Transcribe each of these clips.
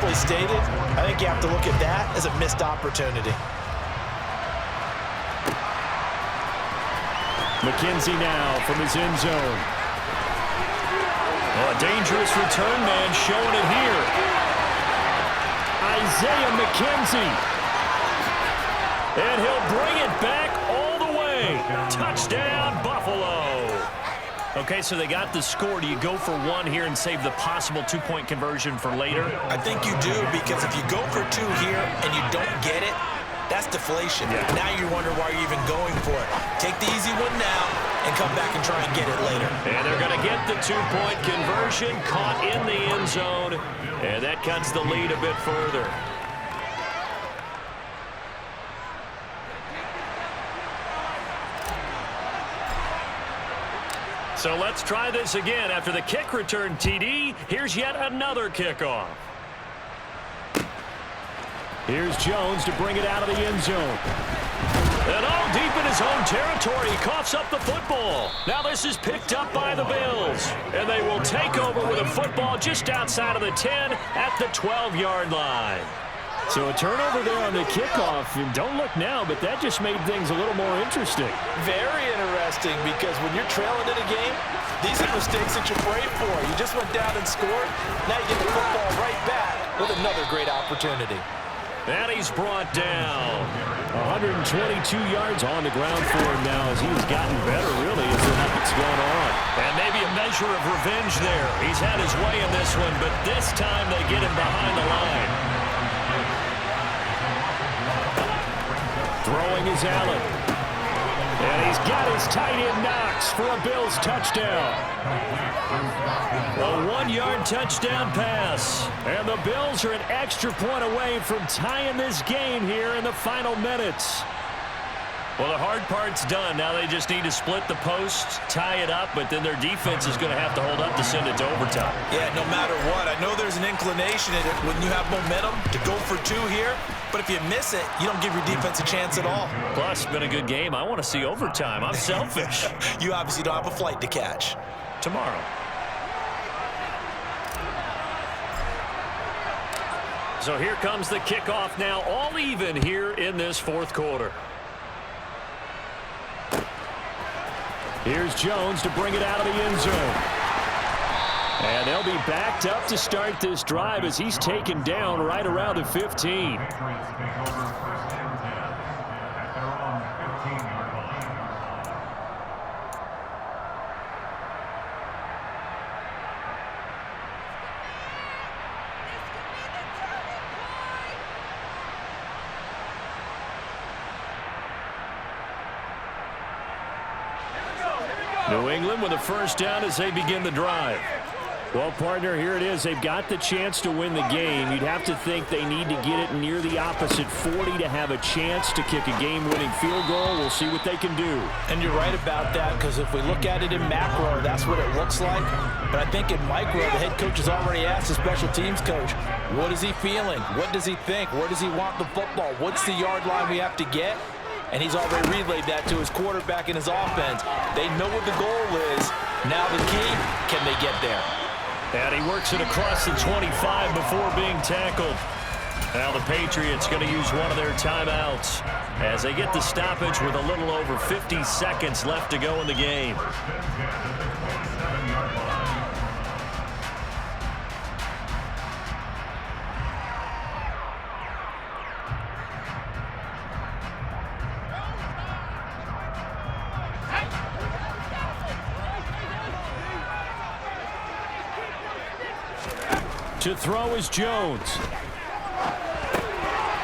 simply stated, I think you have to look at that as a missed opportunity. McKenzie now from his end zone. Oh, a dangerous return man showing it here. Isaiah McKenzie. And he'll bring it back all the way. Touchdown, Buffalo. Okay, so they got the score. Do you go for one here and save the possible two-point conversion for later? I think you do, because if you go for two here and you don't get it, that's deflation. Yeah. Now you wonder why you're even going for it. Take the easy one now and come back and try and get it later. And they're going to get the two-point conversion, caught in the end zone, and that cuts the lead a bit further. So let's try this again. After the kick return TD, here's yet another kickoff. Here's Jones to bring it out of the end zone. And all deep in his own territory, he coughs up the football. Now this is picked up by the Bills. And they will take over with a football just outside of the 10 at the 12-yard line. So a turnover there on the kickoff. And don't look now, but that just made things a little more interesting. Very interesting, because when you're trailing in a game, these are mistakes that you pray for. You just went down and scored. Now you get the football right back with another great opportunity. And he's brought down. 122 yards on the ground for him now, as he has gotten better, really, as the night's gone on. And maybe a measure of revenge there. He's had his way in this one, but this time they get him behind the line. Throwing is Allen. And he's got his tight end Knox for a Bills touchdown. A 1-yard touchdown pass. And the Bills are an extra point away from tying this game here in the final minutes. Well, the hard part's done. Now they just need to split the posts, tie it up, but then their defense is going to have to hold up to send it to overtime. Yeah, no matter what. I know there's an inclination in it when you have momentum to go for two here, but if you miss it, you don't give your defense a chance at all. Plus, it's been a good game. I want to see overtime. I'm selfish. You obviously don't have a flight to catch. Tomorrow. So here comes the kickoff now, all even here in this fourth quarter. Here's Jones to bring it out of the end zone. And they'll be backed up to start this drive as he's taken down right around the 15. New England with a first down as they begin the drive. Well, partner, here it is. They've got the chance to win the game. You'd have to think they need to get it near the opposite 40 to have a chance to kick a game-winning field goal. We'll see what they can do. And you're right about that, because if we look at it in macro, that's what it looks like. But I think in micro, the head coach has already asked the special teams coach, what is he feeling? What does he think? Where does he want the football? What's the yard line we have to get? And he's already relayed that to his quarterback and his offense. They know what the goal is. Now the key, can they get there? And he works it across the 25 before being tackled. Now the Patriots going to use one of their timeouts as they get the stoppage with a little over 50 seconds left to go in the game. To throw is Jones.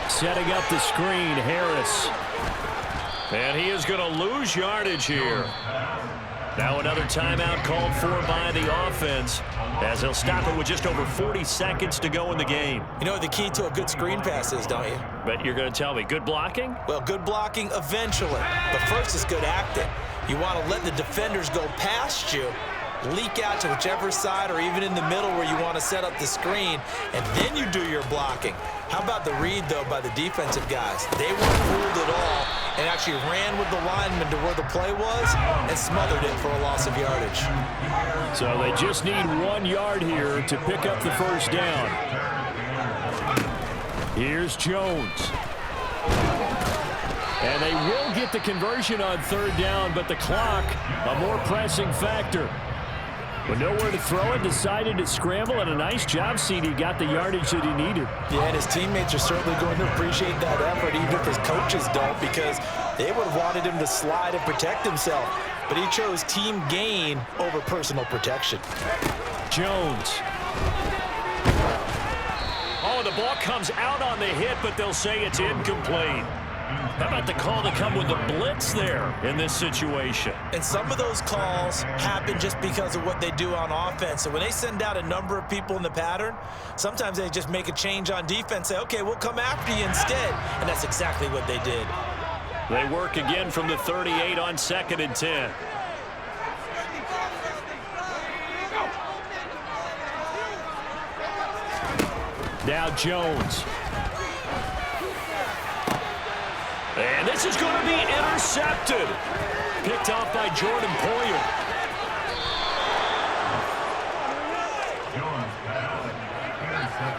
Setting up the screen, Harris. And he is going to lose yardage here. Now another timeout called for by the offense, as they'll stop it with just over 40 seconds to go in the game. You know what the key to a good screen pass is, don't you? But you're going to tell me, good blocking? Well, good blocking eventually. But first is good acting. You want to let the defenders go past you, leak out to whichever side or even in the middle where you want to set up the screen, and then you do your blocking. How about the read, though, by the defensive guys? They weren't fooled at all and actually ran with the lineman to where the play was and smothered it for a loss of yardage. So they just need 1 yard here to pick up the first down. Here's Jones. And they will get the conversion on third down, but the clock, a more pressing factor. With nowhere to throw it, decided to scramble, and a nice job, CD. Got the yardage that he needed. Yeah, and his teammates are certainly going to appreciate that effort, even if his coaches don't, because they would have wanted him to slide and protect himself. But he chose team gain over personal protection. Jones. Oh, the ball comes out on the hit, but they'll say it's incomplete. How about the call to come with the blitz there in this situation? And some of those calls happen just because of what they do on offense. So when they send out a number of people in the pattern, sometimes they just make a change on defense, say, okay, we'll come after you instead. And that's exactly what they did. They work again from the 38 on 2nd and 10. Now Jones. And this is going to be intercepted. Picked off by Jordan Poyer.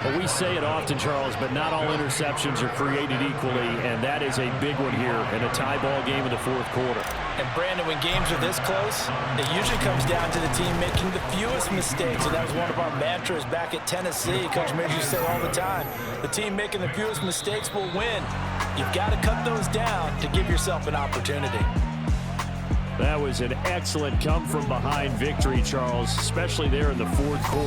Well, we say it often, Charles, but not all interceptions are created equally, and that is a big one here in a tie ball game in the fourth quarter. And, Brandon, when games are this close, it usually comes down to the team making the fewest mistakes, and that was one of our mantras back at Tennessee. Coach Midge used to say all the time, the team making the fewest mistakes will win. You've got to cut those down to give yourself an opportunity. That was an excellent come-from-behind victory, Charles, especially there in the fourth quarter.